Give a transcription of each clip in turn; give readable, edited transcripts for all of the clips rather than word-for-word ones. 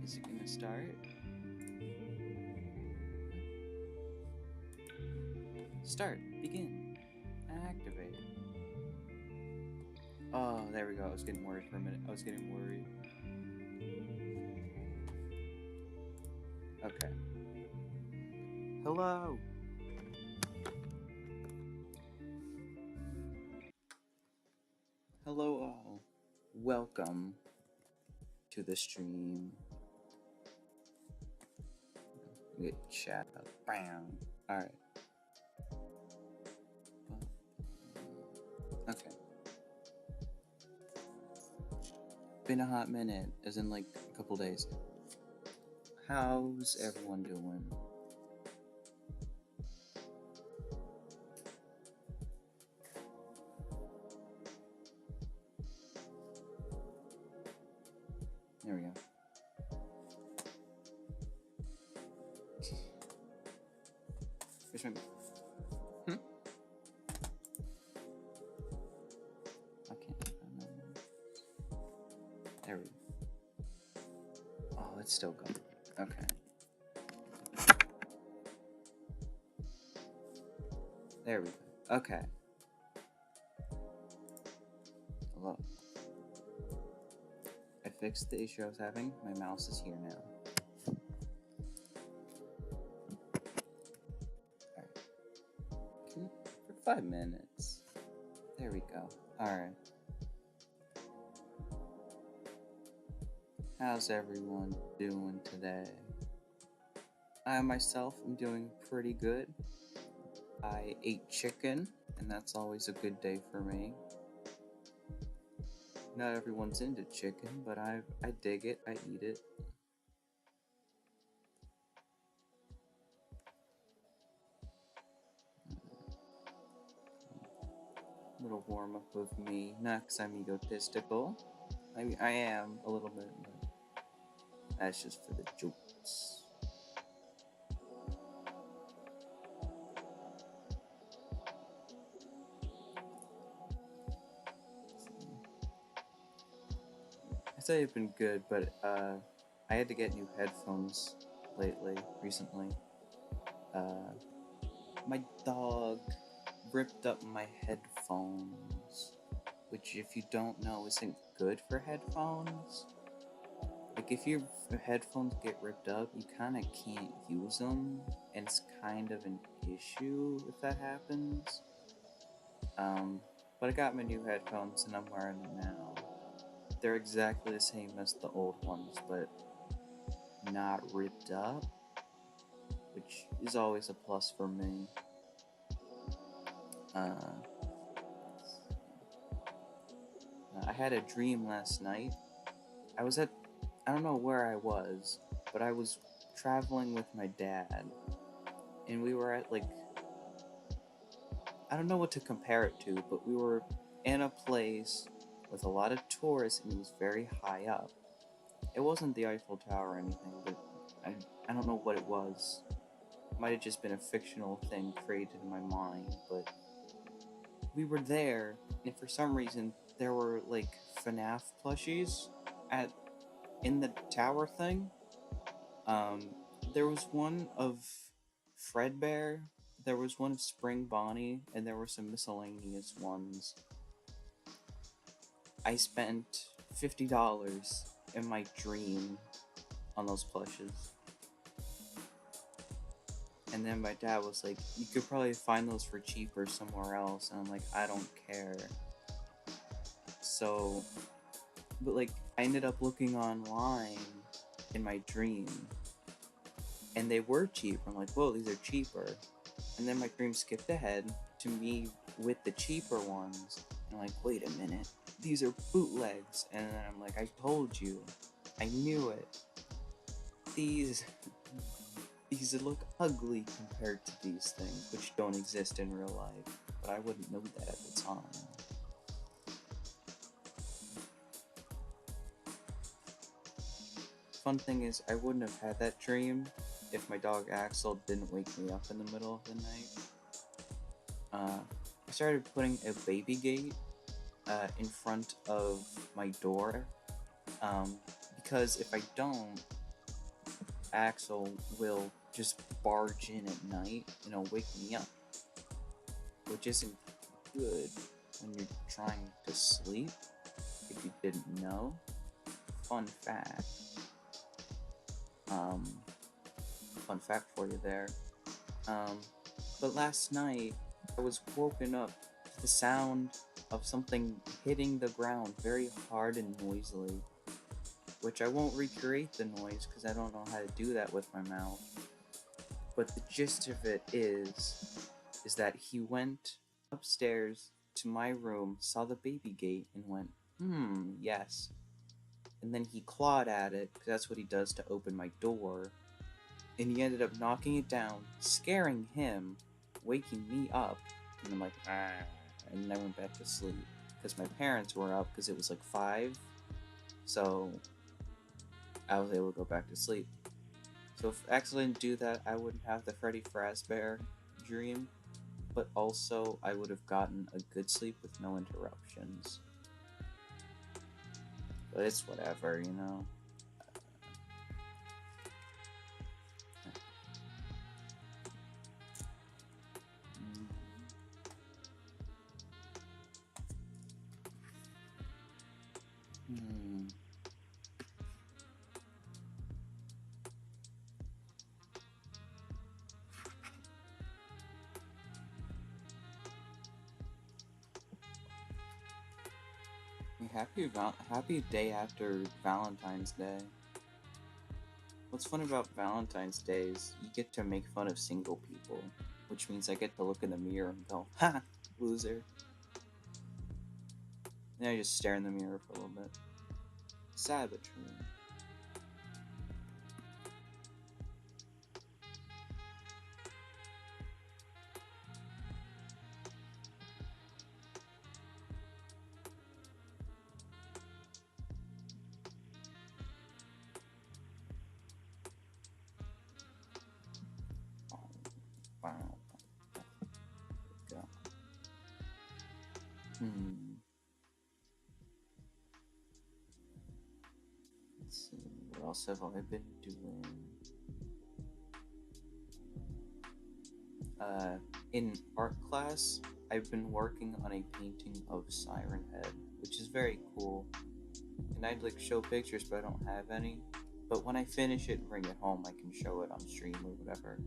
Is it gonna start? Start. Begin. Activate. Oh, there we go. I was getting worried for a minute. I was getting worried. Okay. Hello. Hello, all. Welcome to the stream. Get chat up. Bam. Alright. Okay. Been a hot minute, as in like a couple days. How's everyone doing? There we go. Where's my... I can't find that. There we go. Oh, it's still going. Okay. There we go. Okay. Hello. I fixed the issue I was having. My mouse is here now. Alright. For 5 minutes. There we go. Alright. How's everyone doing today? I myself am doing pretty good. I ate chicken, and that's always a good day for me. Not everyone's into chicken, but I dig it. I eat it. Little warm up of me, not because I'm egotistical. I mean, I am a little bit, but that's just for the jokes. I say it's been good, but I had to get new headphones recently. My dog ripped up my headphones, which, if you don't know, isn't good for headphones. Like, if your headphones get ripped up, you kind of can't use them, and it's kind of an issue if that happens. But I got my new headphones, and I'm wearing them now. They're exactly the same as the old ones, but not ripped up, which is always a plus for me. I had a dream last night. I don't know where I was, but I was traveling with my dad, and we were at, like, I don't know what to compare it to, but we were in a place with a lot of tourists, and it was very high up. It wasn't the Eiffel Tower or anything, but I don't know what it was. It might have just been a fictional thing created in my mind, but we were there, and for some reason, there were, like, FNAF plushies in the tower thing. There was one of Fredbear, there was one of Spring Bonnie, and there were some miscellaneous ones. I spent $50 in my dream on those plushes. And then my dad was like, you could probably find those for cheaper somewhere else. And I'm like, I don't care. So, but like, I ended up looking online in my dream, and they were cheap. I'm like, whoa, these are cheaper. And then my dream skipped ahead to me with the cheaper ones. And I'm like, wait a minute, these are bootlegs. And then I'm like, I told you, I knew it. These look ugly compared to these things, which don't exist in real life. But I wouldn't know that at the time. Fun thing is, I wouldn't have had that dream if my dog Axel didn't wake me up in the middle of the night. I started putting a baby gate in front of my door because if I don't, Axel will just barge in at night and he'll wake me up, which isn't good when you're trying to sleep, if you didn't know. Fun fact. Fun fact for you there. But last night, I was woken up to the sound of something hitting the ground very hard and noisily, which I won't recreate the noise because I don't know how to do that with my mouth. But the gist of it is that he went upstairs to my room, saw the baby gate, and went, yes. And then he clawed at it, because that's what he does to open my door. And he ended up knocking it down, scaring him, waking me up. And I'm like, and then I went back to sleep. Because my parents were up, because it was like 5. So I was able to go back to sleep. So if Axel didn't do that, I wouldn't have the Freddy Fazbear dream. But also, I would have gotten a good sleep with no interruptions. But it's whatever, you know? Happy day after Valentine's Day. What's fun about Valentine's Day is you get to make fun of single people, which means I get to look in the mirror and go, ha, loser. Then I just stare in the mirror for a little bit. Sad but true. Wow. Go. Let's see, what else have I been doing? In art class, I've been working on a painting of Siren Head, which is very cool. And I'd like show pictures, but I don't have any. But when I finish it and bring it home, I can show it on stream or whatever.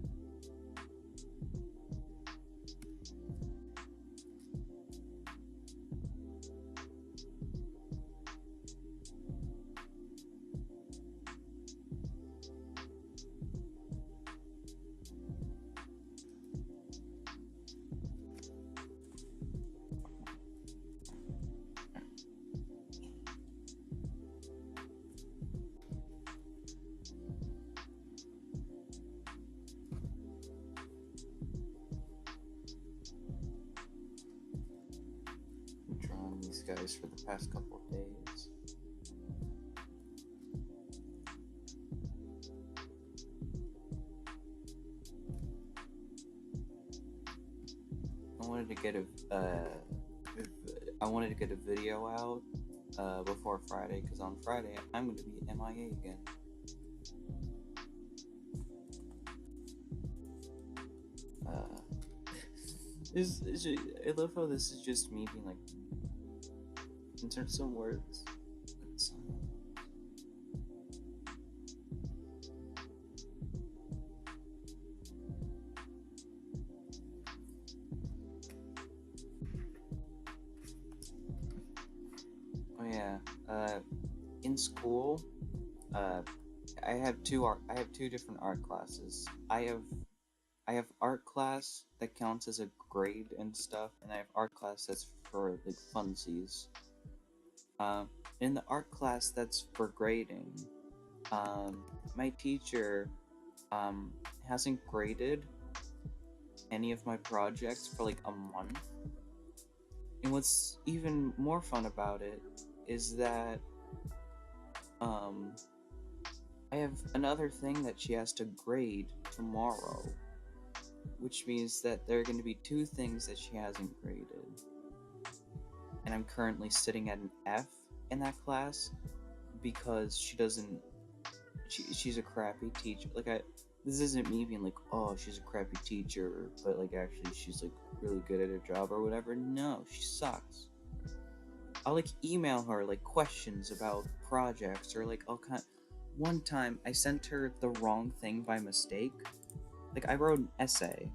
I'm drawing these guys for the past couple of days. I wanted to get a video out before Friday, because on Friday I'm going to be MIA again. I love how this is just me being like, insert some words. Oh yeah, in school, I have two different art classes. I have art class that counts as a grade and stuff, and I have art class that's for like funsies. In the art class that's for grading, my teacher hasn't graded any of my projects for like a month. And what's even more fun about it is that I have another thing that she has to grade tomorrow, which means that there are going to be 2 things that she hasn't graded. And I'm currently sitting at an F in that class, because she doesn't. She's a crappy teacher. Like this isn't me being like, oh, she's a crappy teacher, but like actually she's like really good at her job or whatever. No, she sucks. I'll like email her like questions about projects or like all kind. One time I sent her the wrong thing by mistake. Like I wrote an essay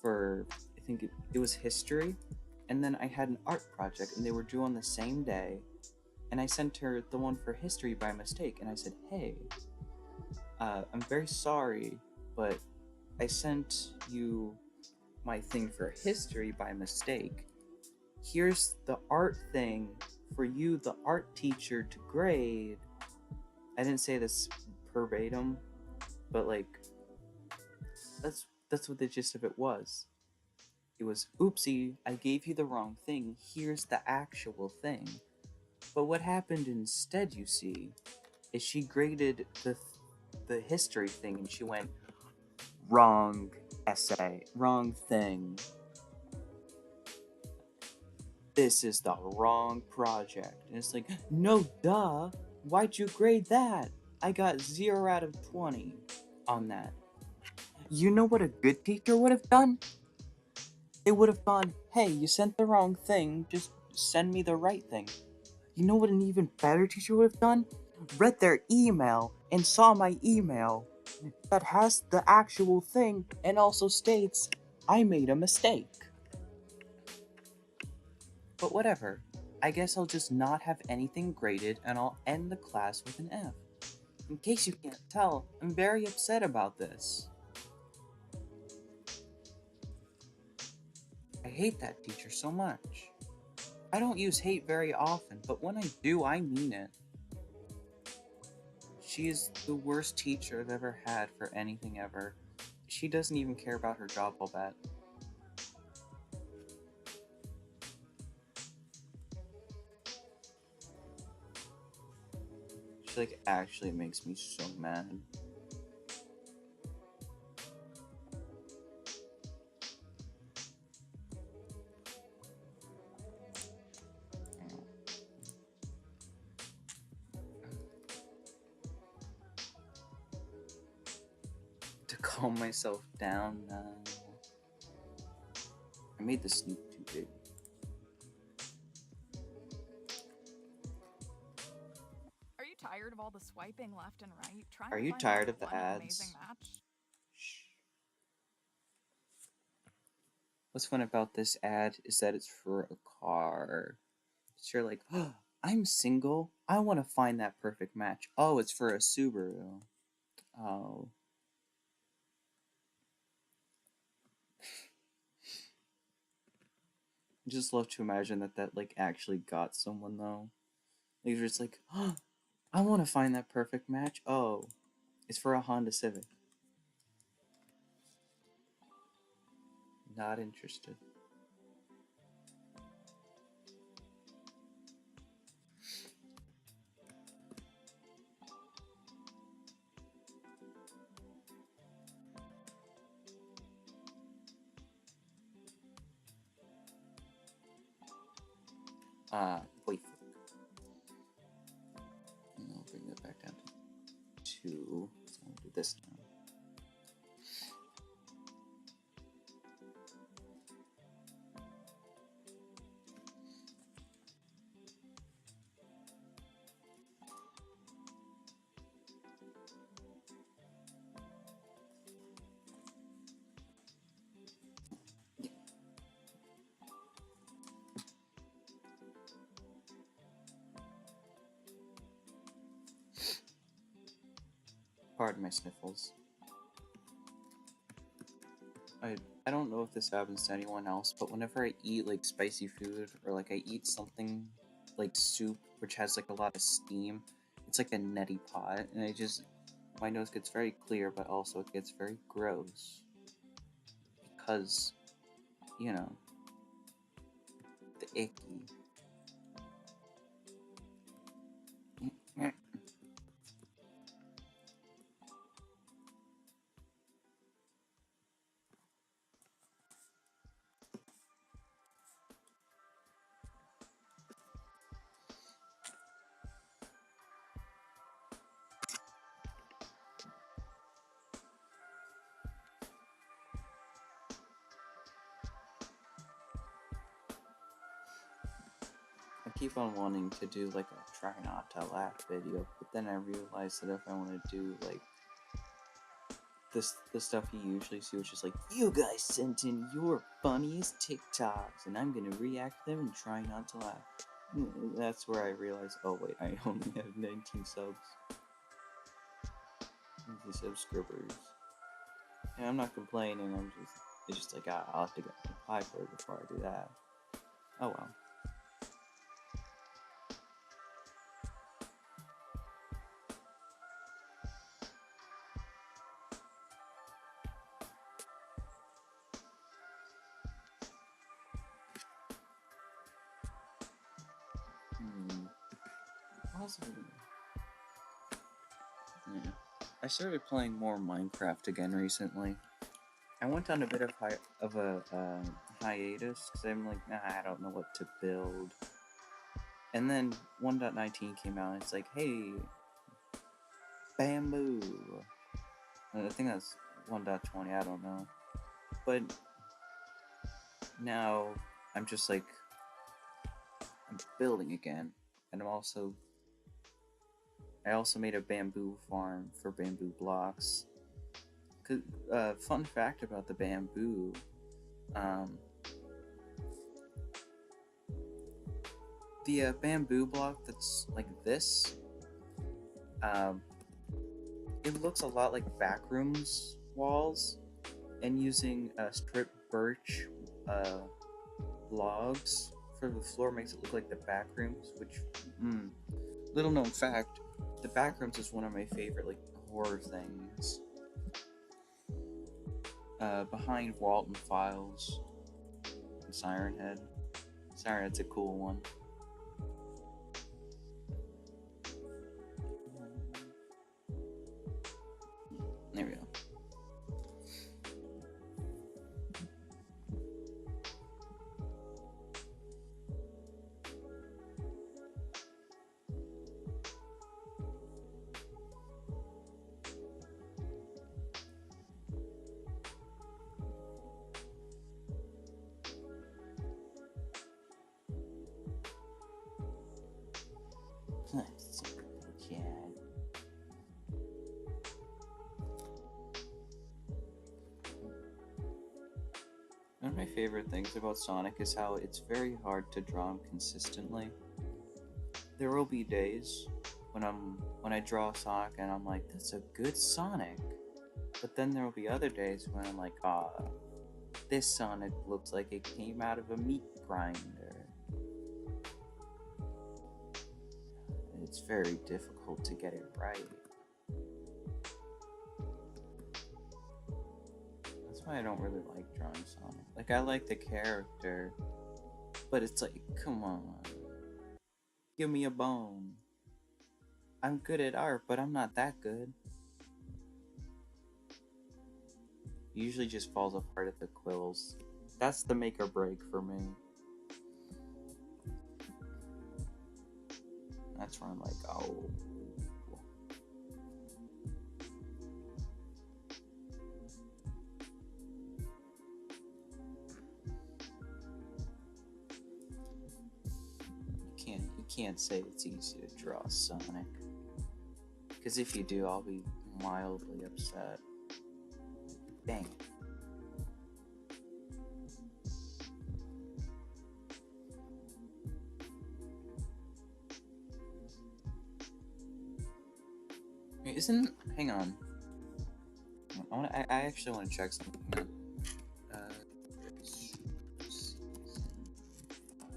for I think it was history, and then I had an art project and they were due on the same day, and I sent her the one for history by mistake, and I said, hey, I'm very sorry, but I sent you my thing for history by mistake. Here's the art thing for you, the art teacher, to grade. I didn't say this verbatim, but like that's what the gist of it was. It was, oopsie, I gave you the wrong thing. Here's the actual thing. But what happened instead, you see, is she graded the history thing and she went, wrong essay, wrong thing. This is the wrong project. And it's like, no, duh. Why'd you grade that? I got 0 out of 20 on that. You know what a good teacher would have done? They would have gone, hey, you sent the wrong thing, just send me the right thing. You know what an even better teacher would have done? Read their email and saw my email that has the actual thing and also states I made a mistake. But whatever. I guess I'll just not have anything graded and I'll end the class with an F. In case you can't tell, I'm very upset about this. I hate that teacher so much. I don't use hate very often, but when I do, I mean it. She is the worst teacher I've ever had for anything ever. She doesn't even care about her job, I'll bet. She like actually makes me so mad. To calm myself down now. I made the sneak too big. Are you tired of all the swiping left and right? Trying Are to you find that tired of the one amazing ads? match? Shh. What's fun about this ad is that it's for a car. So you're like, oh, I'm single. I want to find that perfect match. Oh, it's for a Subaru. Oh. I just love to imagine that like actually got someone though. Like you're just like, oh, I want to find that perfect match. Oh, it's for a Honda Civic. Not interested. Wait. And I'll bring that back down to 2. So I'll do this now. Pardon my sniffles. I don't know if this happens to anyone else, but whenever I eat like spicy food or like I eat something like soup which has like a lot of steam, it's like a neti pot, and my nose gets very clear, but also it gets very gross because you know the icky. keep on wanting to do like a try not to laugh video, but then I realized that if I want to do like the stuff you usually see, which is like, you guys sent in your funniest TikToks, and I'm gonna react to them and try not to laugh. That's where I realized, oh wait, I only have 19 subs. 19 subscribers. And I'm not complaining, it's just like, I'll have to get my pie for it before I do that. Oh well. Yeah. I started playing more Minecraft again recently. I went on a bit of a hiatus because I'm like, I don't know what to build. And then 1.19 came out and it's like, hey, bamboo. I think that's 1.20, I don't know. But now I'm just like, I'm building again. And I also made a bamboo farm for bamboo blocks. Fun fact about the bamboo, the bamboo block that's like this, it looks a lot like backrooms walls, and using strip birch logs for the floor makes it look like the backrooms, which, little known fact, the backrooms is one of my favorite like horror things. Behind Walton Files and Siren Head. Siren Head's a cool one. There we go. Let's see what we can. One of my favorite things about Sonic is how it's very hard to draw him consistently. There will be days when I draw Sonic and I'm like, that's a good Sonic. But then there will be other days when I'm like, this Sonic looks like it came out of a meat grinder. It's very difficult to get it right. That's why I don't really like drawing Sonic. Like, I like the character, but it's like, come on. Give me a bone. I'm good at art, but I'm not that good. Usually just falls apart at the quills. That's the make or break for me. That's where I'm like, oh. You can't say it's easy to draw Sonic. Because if you do, I'll be mildly upset. Dang it. Hang on. I actually want to check something. Hang on. Season 5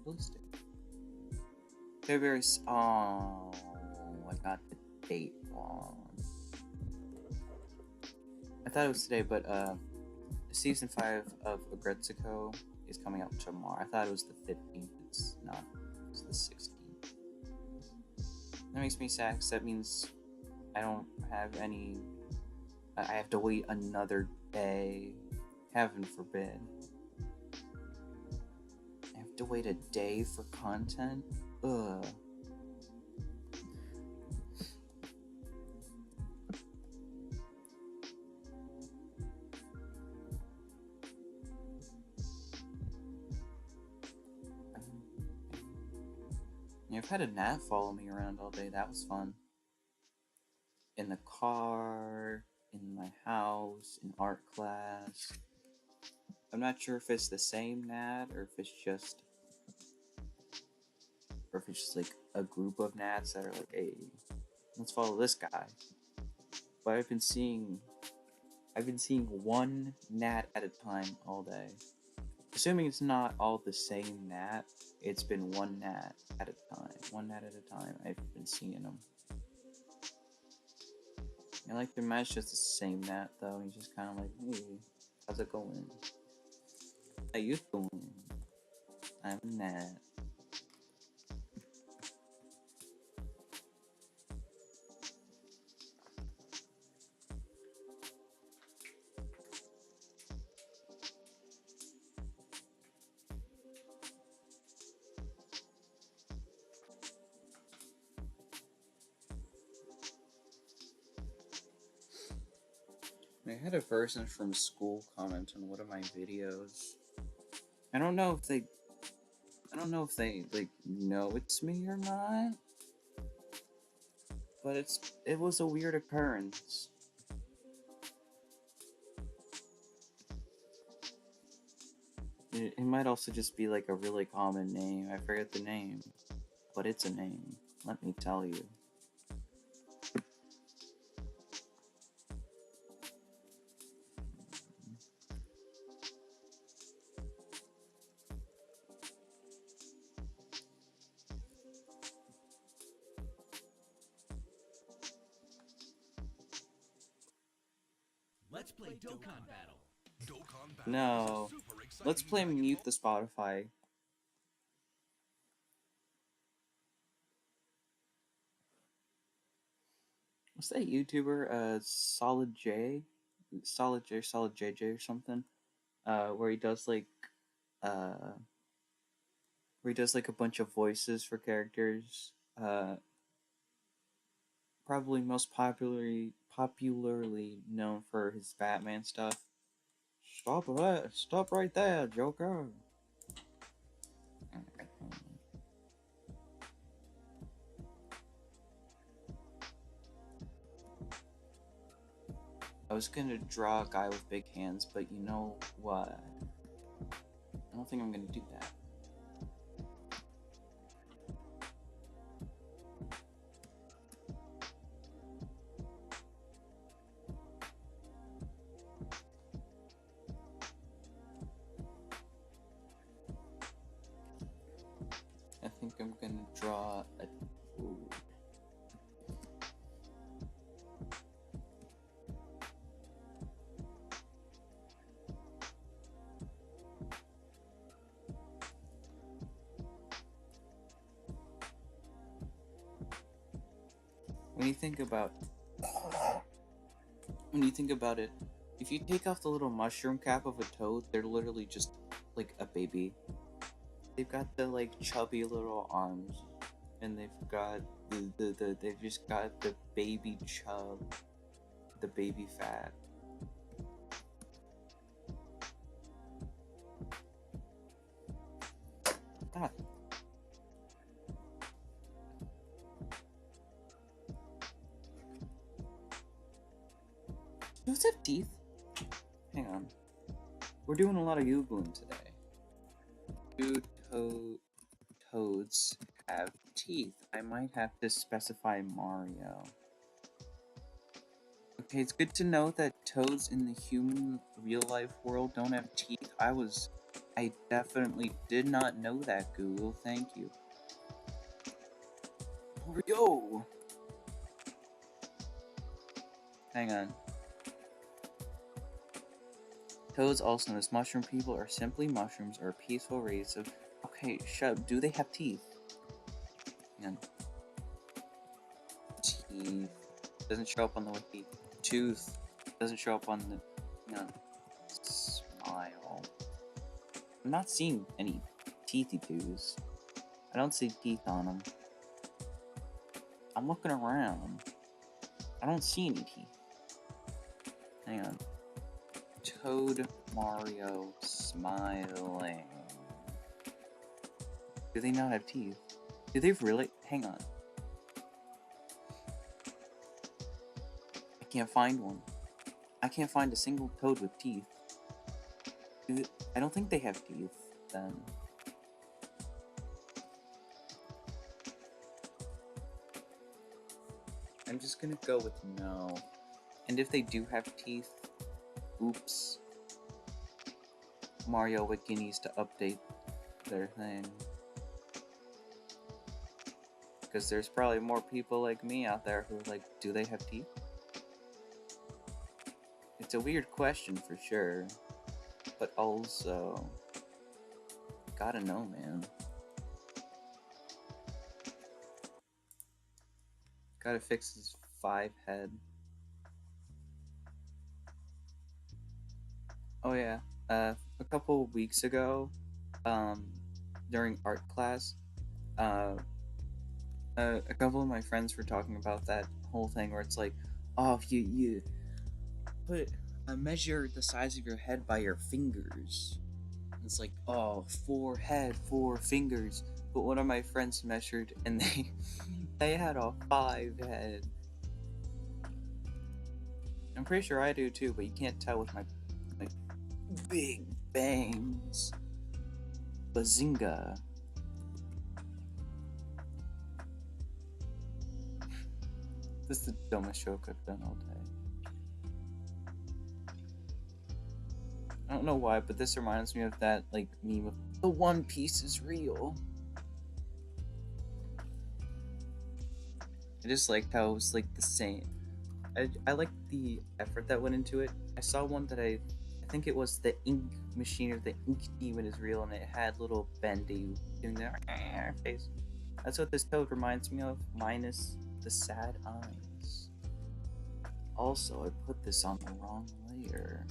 listed. February. Oh, I got the date wrong. I thought it was today, but season 5 of Agretsuko is coming out tomorrow. I thought it was the 15th. It's not. It's the 16th. That makes me sad because that means I don't have any. I have to wait another day. Heaven forbid. I have to wait a day for content? Ugh. I've had a gnat follow me around all day. That was fun. In the car, in my house, in art class. I'm not sure if it's the same gnat or if it's just like a group of gnats that are like, hey, let's follow this guy. But I've been seeing one gnat at a time all day. Assuming it's not all the same gnat, it's been one gnat at a time. One gnat at a time, I've been seeing them. I like to imagine it's the same gnat though. He's just kind of like, hey, how's it going? How you doing? I'm a gnat. I had a person from school comment on one of my videos. I don't know if they like know it's me or not, but it was a weird occurrence. It might also just be like a really common name. I forget the name, but it's a name. Let me tell you. Let's play Dokkan Battle. Dokkan Battle. No. Let's play Mute the Spotify. What's that YouTuber? Solid JJ or something. Where he does like a bunch of voices for characters. Probably most popularly known for his Batman stuff. Stop right there, Joker. I was gonna draw a guy with big hands, but you know what? I don't think I'm gonna do that. I think I'm gonna draw a... Ooh. When you think about it, if you take off the little mushroom cap of a toad, they're literally just like a baby. They've got the like chubby little arms, and they've got they've just got the baby chub, the baby fat. God. Does it have teeth? Hang on. We're doing a lot of Googling today. Do toads have teeth? I might have to specify Mario. Okay, it's good to know that toads in the human real-life world don't have teeth. I definitely did not know that, Google. Thank you. Mario! Hang on. Toads, also known as mushroom people, are simply mushrooms or a peaceful race of... Okay, shut up. Do they have teeth? Hang on. Teeth. Doesn't show up on the wiki. Tooth. Doesn't show up on the... Hang on. Smile. I'm not seeing any teethy toos. I don't see teeth on them. I'm looking around. I don't see any teeth. Hang on. Toad Mario smiling. Do they not have teeth? Do they really? Hang on. I can't find one. I can't find a single toad with teeth. I don't think they have teeth, then. I'm just gonna go with no. And if they do have teeth, oops. Mario Wiki needs to update their thing. Because there's probably more people like me out there who are like, do they have teeth? It's a weird question for sure. But also, gotta know, man. Gotta fix his 5 head. Oh yeah, a couple weeks ago, during art class, a couple of my friends were talking about that whole thing where it's like, oh, if you measure the size of your head by your fingers. And it's like, oh, 4 head, 4 fingers. But one of my friends measured and they had a 5 head. I'm pretty sure I do too, but you can't tell with my big bangs. Bazinga. This is the dumbest joke I've done all day. I don't know why, but this reminds me of that like meme of the One Piece is real. I just liked how it was like the same. I liked the effort that went into it. I saw one that I think it was the ink machine or the ink demon is real, and it had little Bendy doing their face. That's what this toad reminds me of, minus the sad eyes. Also, I put this on the wrong layer.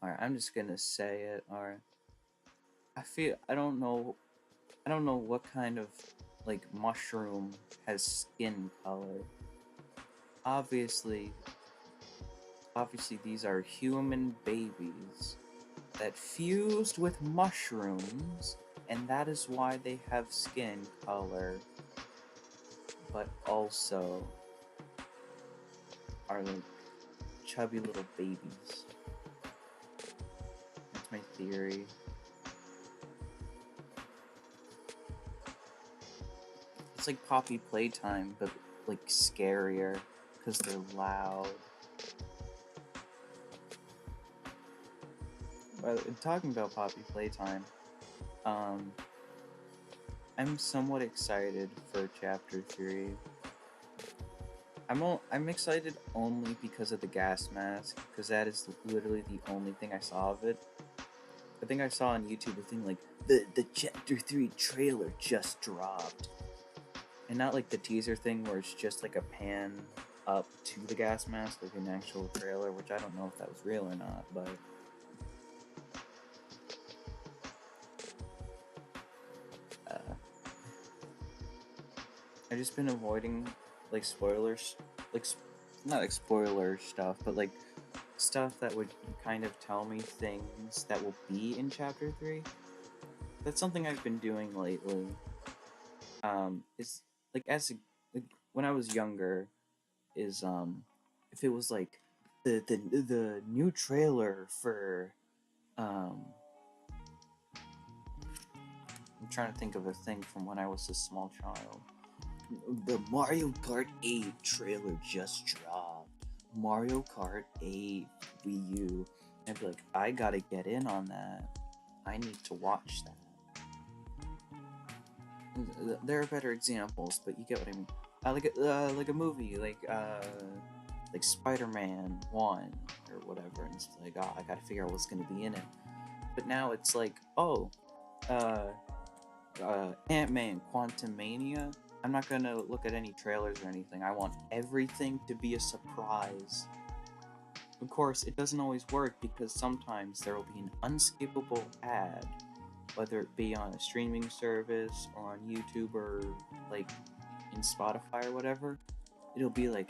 Alright, I'm just gonna say it. Alright. I don't know what kind of like mushroom has skin color. Obviously these are human babies that fused with mushrooms, and that is why they have skin color, but also are like chubby little babies. That's my theory. It's like Poppy Playtime, but like scarier because they're loud. But talking about Poppy Playtime, I'm somewhat excited for Chapter 3. I'm excited only because of the gas mask, because that is literally the only thing I saw of it. I think I saw on YouTube a thing like, the Chapter 3 trailer just dropped. And not like the teaser thing where it's just like a pan up to the gas mask, like an actual trailer, which I don't know if that was real or not, but... I've just been avoiding, like, spoilers, like, not like spoiler stuff, but like, stuff that would kind of tell me things that will be in Chapter 3. That's something I've been doing lately. Is, like, when I was younger, is, if it was, like, the new trailer for, I'm trying to think of a thing from when I was a small child. The Mario Kart 8 trailer just dropped. Mario Kart 8 Wii U. And I'd be like, I gotta get in on that. I need to watch that. There are better examples, but you get what I mean. Like a movie, like Spider-Man 1 or whatever. And it's like, oh, I gotta figure out what's gonna be in it. But now it's like, oh, Ant-Man Quantumania. I'm not gonna look at any trailers or anything. I want everything to be a surprise. Of course, it doesn't always work because sometimes there will be an unskippable ad, whether it be on a streaming service or on YouTube or like in Spotify or whatever. It'll be like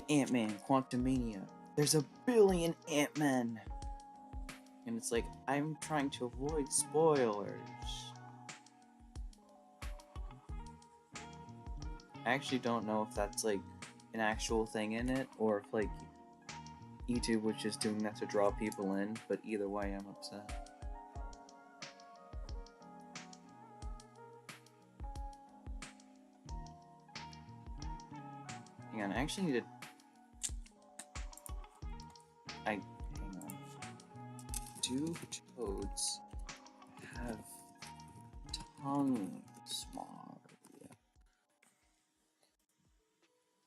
Ant-Man Quantumania there's a billion Ant-Men! And it's like, I'm trying to avoid spoilers. I actually don't know if that's like an actual thing in it, or if like YouTube was just doing that to draw people in, but either way, I'm upset. Hang on, I actually need to... hang on. Do toads have tongues, Mario?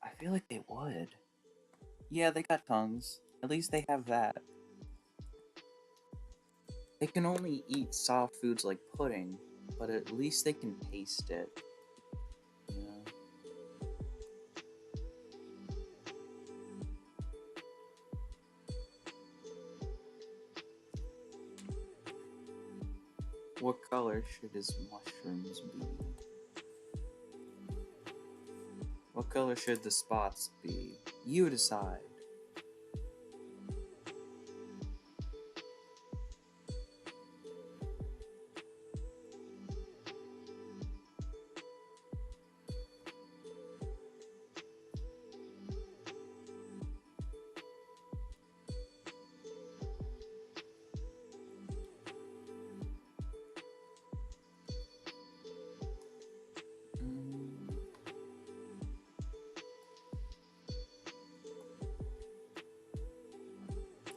I feel like they would. Yeah, they got tongues. At least they have that. They can only eat soft foods like pudding, but at least they can taste it. Yeah. What color should his mushrooms be? What color should the spots be? You decide.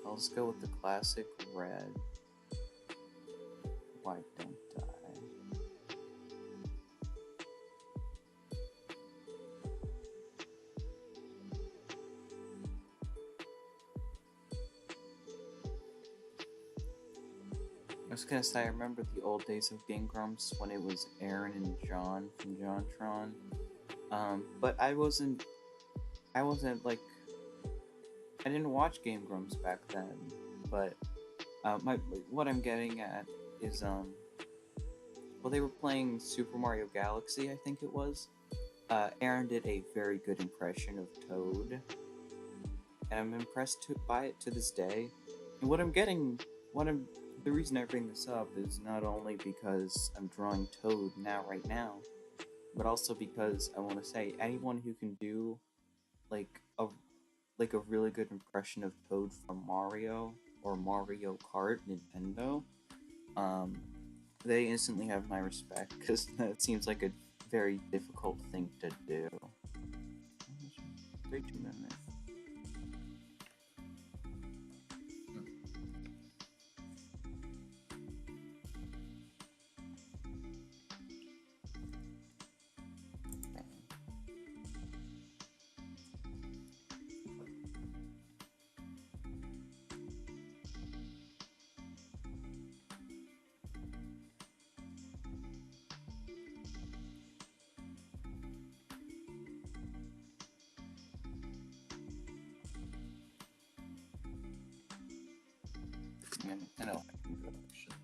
I'll just go with the classic red. White don't die. I was gonna say, I remember the old days of Game Grumps when it was Aaron and John from JonTron. But I wasn't like, I didn't watch Game Grumps back then. But what I'm getting at is well, they were playing Super Mario Galaxy, I think it was. Aaron did a very good impression of Toad, and I'm impressed by it to this day. And the reason I bring this up is not only because I'm drawing Toad right now, but also because I want to say anyone who can do like a really good impression of Toad from Mario or Mario Kart Nintendo, they instantly have my respect, because that seems like a very difficult thing to do. 32 minutes. I know I can go, actually.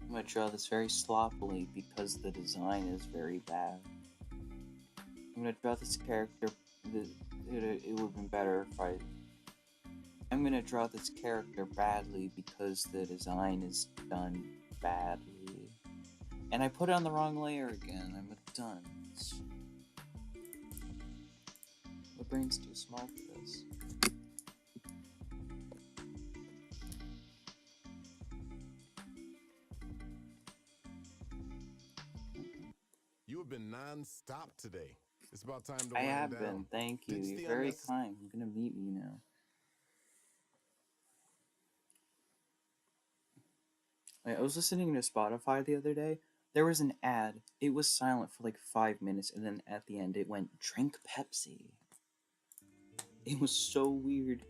I'm gonna draw this very sloppily because the design is very bad. I'm gonna draw this character. It would have been better if I'm gonna draw this character badly because the design is done badly. And I put it on the wrong layer again. I'm a dunce. My brain's too small for this. You have been non-stop today. It's about time to I wind have down. been, thank you. Ditch You're the very unnecess- kind. You're gonna meet me now. I was listening to Spotify the other day. There was an ad. It was silent for like 5 minutes, and then at the end it went, "Drink Pepsi." It was so weird.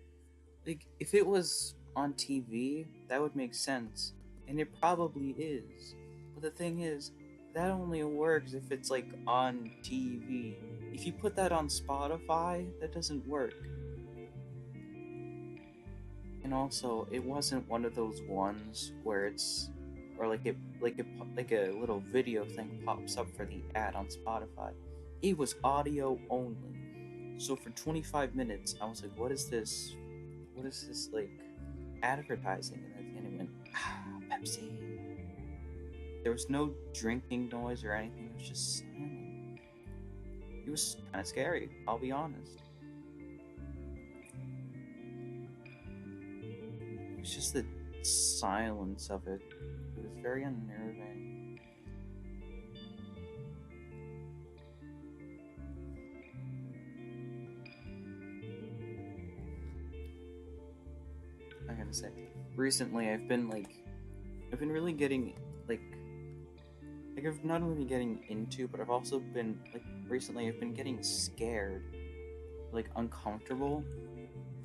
Like, if it was on TV, that would make sense. And it probably is. But the thing is, that only works if it's like on TV. If you put that on Spotify, that doesn't work. And also, it wasn't one of those ones where it's, or like a little video thing pops up for the ad on Spotify. It was audio only. So for 25 minutes, I was like, what is this? What is this, like, advertising? And at the end it went, Pepsi. There was no drinking noise or anything, it was just silent. It was kind of scary, I'll be honest. It was just the silence of it. It was very unnerving. I gotta say, recently I've been really getting, I've not only been getting into, but I've also been, recently I've been getting scared, uncomfortable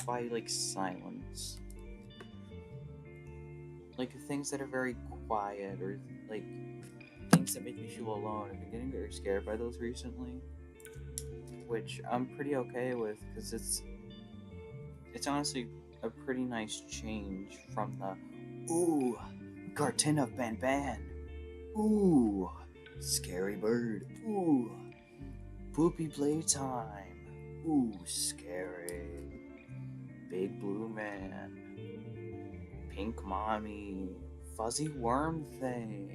by, silence. Things that are very quiet, or, things that make me feel alone. I've been getting very scared by those recently, which I'm pretty okay with, because it's honestly a pretty nice change from the, ooh, Garten of Banban, ooh, scary bird, ooh, poopy playtime, ooh, scary, big blue man, pink mommy, fuzzy worm thing.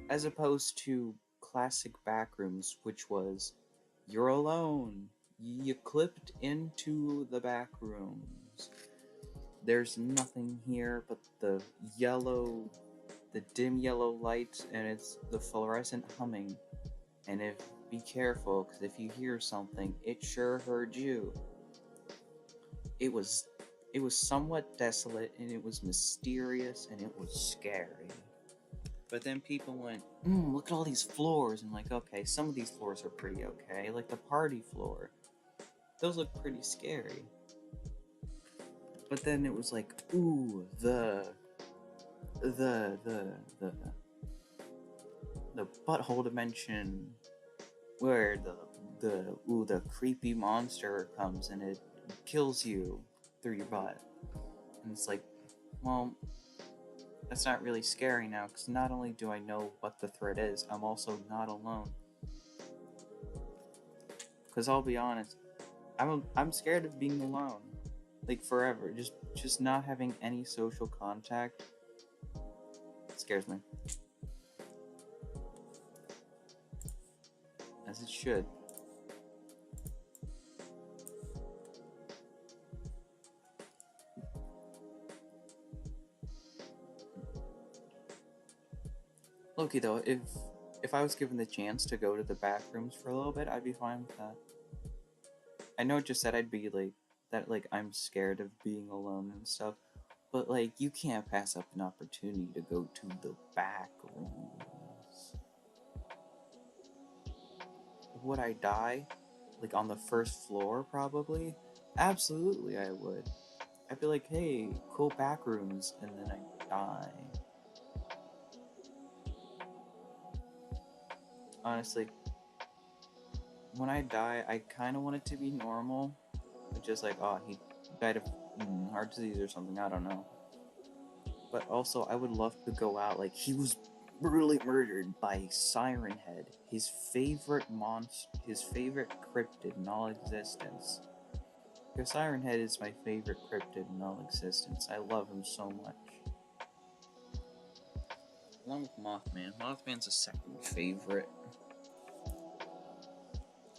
As opposed to classic Backrooms, which was, you're alone, you clipped into the Backrooms. There's nothing here but the dim yellow lights, and it's the fluorescent humming. And be careful, because if you hear something, it sure heard you. It was somewhat desolate, and it was mysterious, and it was scary. But then people went, look at all these floors, and okay, some of these floors are pretty okay, like the party floor. Those look pretty scary. But then it was like, ooh, the butthole dimension, where the creepy monster comes and it kills you through your butt. And it's like, well, that's not really scary now, because not only do I know what the threat is, I'm also not alone. Because I'll be honest, I'm scared of being alone, forever. Just not having any social contact scares me, as it should. Loki, though, if I was given the chance to go to the Backrooms for a little bit, I'd be fine with that. I know it just said I'd be I'm scared of being alone and stuff, but you can't pass up an opportunity to go to the Backrooms. Would I die? On the first floor, probably? Absolutely, I would. I'd be like, hey, cool Backrooms, and then I'd die. Honestly, when I die, I kind of want it to be normal. Just oh, he died of heart disease or something, I don't know. But also, I would love to go out, he was brutally murdered by Siren Head, his favorite his favorite cryptid in all existence. Because Siren Head is my favorite cryptid in all existence. I love him so much. Along with Mothman. Mothman's a second favorite.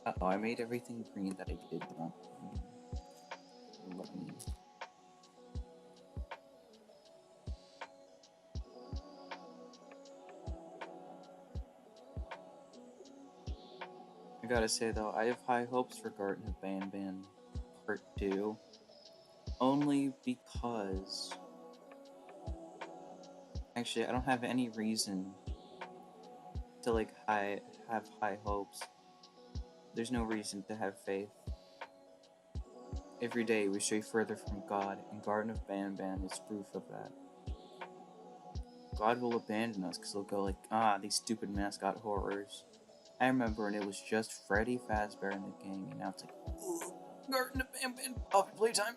Uh-oh, I made everything green that I did want. Let me... I gotta say though, I have high hopes for Garten of Banban Part 2. Only because... Actually, I don't have any reason to have high hopes. There's no reason to have faith. Every day we stray further from God, and Garten of Banban is proof of that. God will abandon us because he'll go these stupid mascot horrors. I remember when it was just Freddy Fazbear and the gang, and now it's Garden of Bam Bam, Poppy Playtime.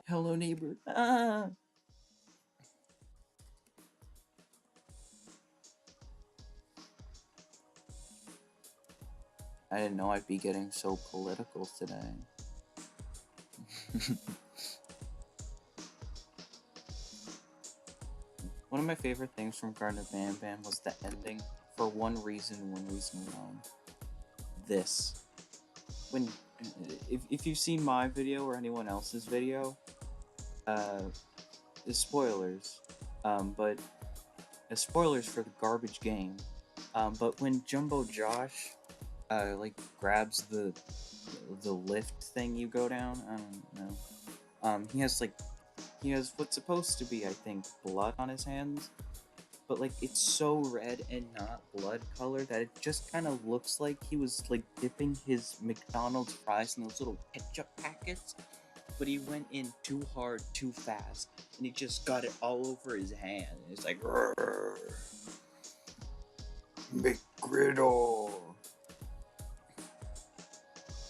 Hello, neighbor. Ah. I didn't know I'd be getting so political today. One of my favorite things from Garden of Bam Bam was the ending, for one reason alone. This. When, if you've seen my video or anyone else's video, spoilers, but spoilers for the garbage game, but when Jumbo Josh, like, grabs the lift thing you go down, I don't know, he has what's supposed to be, I think, blood on his hands, but, like, it's so red and not blood color that it just kind of looks like he was, like, dipping his McDonald's fries in those little ketchup packets, but he went in too hard, too fast, and he just got it all over his hand, and it's like, Rrr, McGriddle.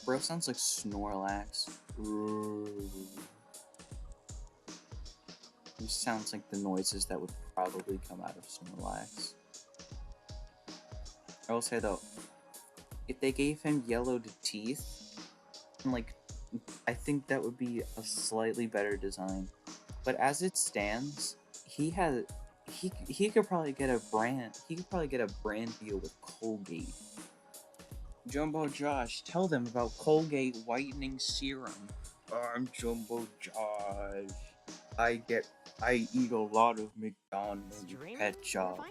Bro sounds like Snorlax. He sounds like the noises that would probably come out of Snorlax. I will say though, if they gave him yellowed teeth, like, I think that would be a slightly better design. But as it stands, he could probably get a brand deal with Colgate. Jumbo Josh, tell them about Colgate whitening serum. I'm Jumbo Josh. I eat a lot of McDonald's pet shop.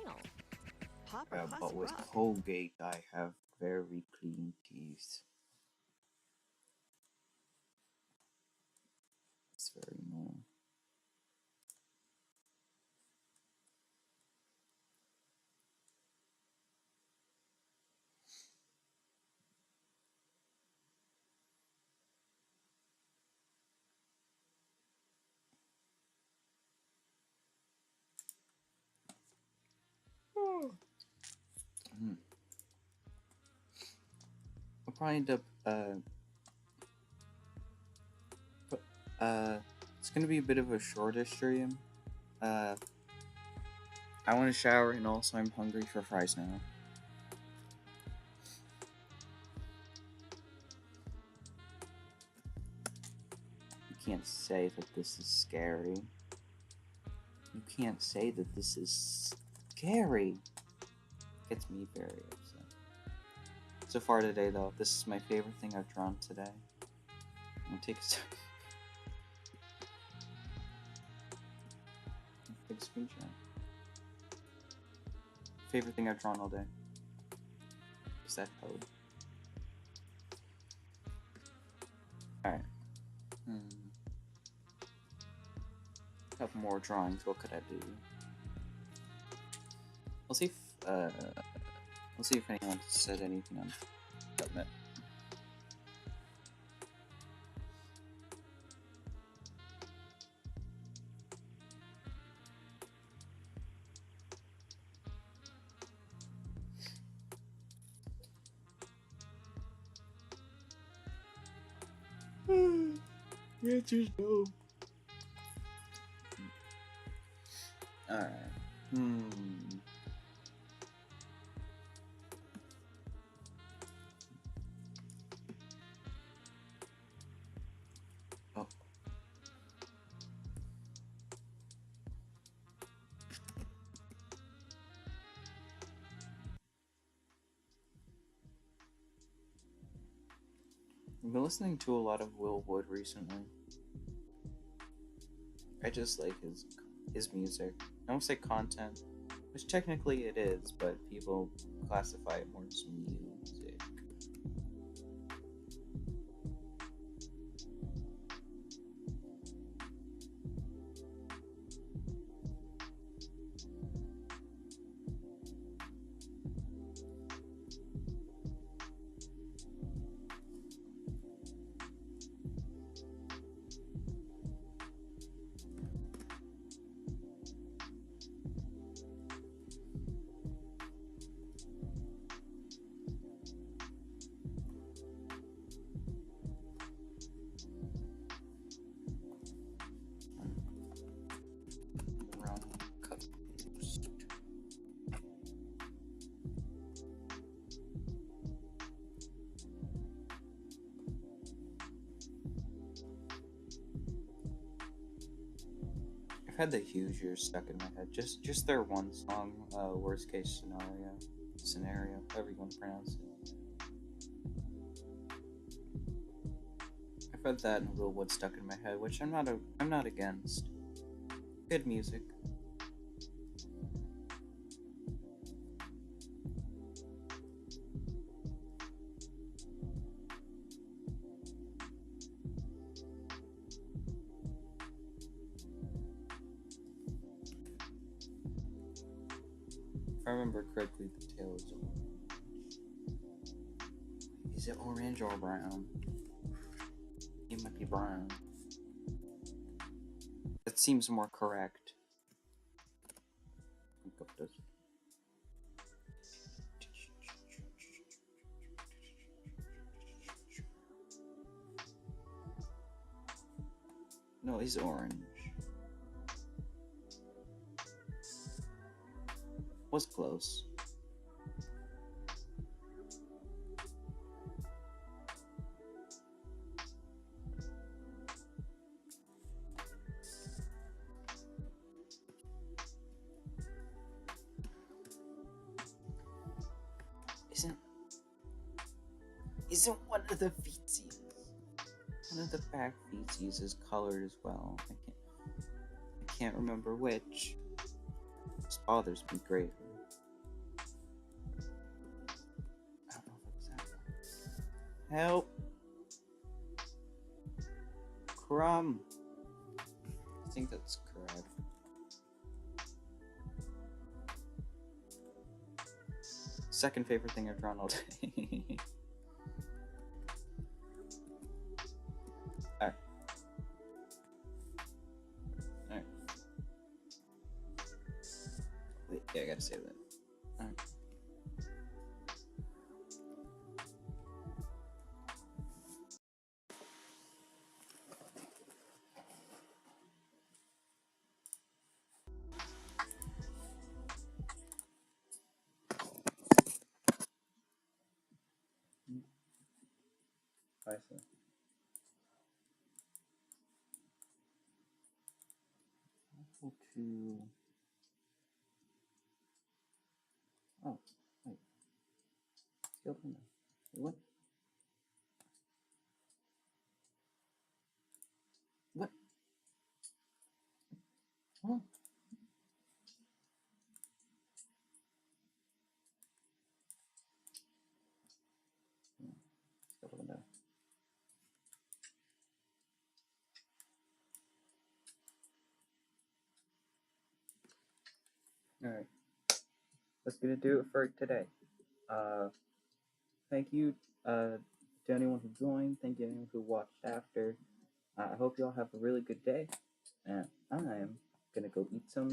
But with Colgate, I have very clean teeth. It's very annoying. I'll probably end up, it's gonna be a bit of a shorter stream. I want to shower, and also I'm hungry for fries now. You can't say that this is scary. You can't say that this is scary. Gets me very upset. So far today, though, this is my favorite thing I've drawn today. I'm gonna take a big screenshot. Favorite thing I've drawn all day is that code. Alright. Couple more drawings. What could I do? We'll see if anyone said anything on Submit. The answer's no. Alright. Oh. I've been listening to a lot of Will Wood recently. I just like his music. I don't say content, which technically it is, but people classify it more as music. I've had the Hoosiers stuck in my head. Just their one song, Worst Case Scenario, however you want to pronounce it. I've had that and Willwood stuck in my head, which I'm not against. Good music. If I remember correctly, the tail is orange. Is it orange or brown? It might be brown. That seems more correct. Look up this. No, he's orange. Was close. Isn't one of the feetsies? One of the back feetsies is colored as well. I can't remember which. This bothers me greatly. I don't know if it's that one. Help! Crumb! I think that's correct. Second favorite thing I've drawn all day. Yeah, I gotta save that. Alright. I see. Equal to... Oh, wait. Still in there. What? What? Huh? Still in there. Alright. That's gonna do it for today. Thank you to anyone who joined. Thank you to anyone who watched after. I hope you all have a really good day. And I'm gonna go eat some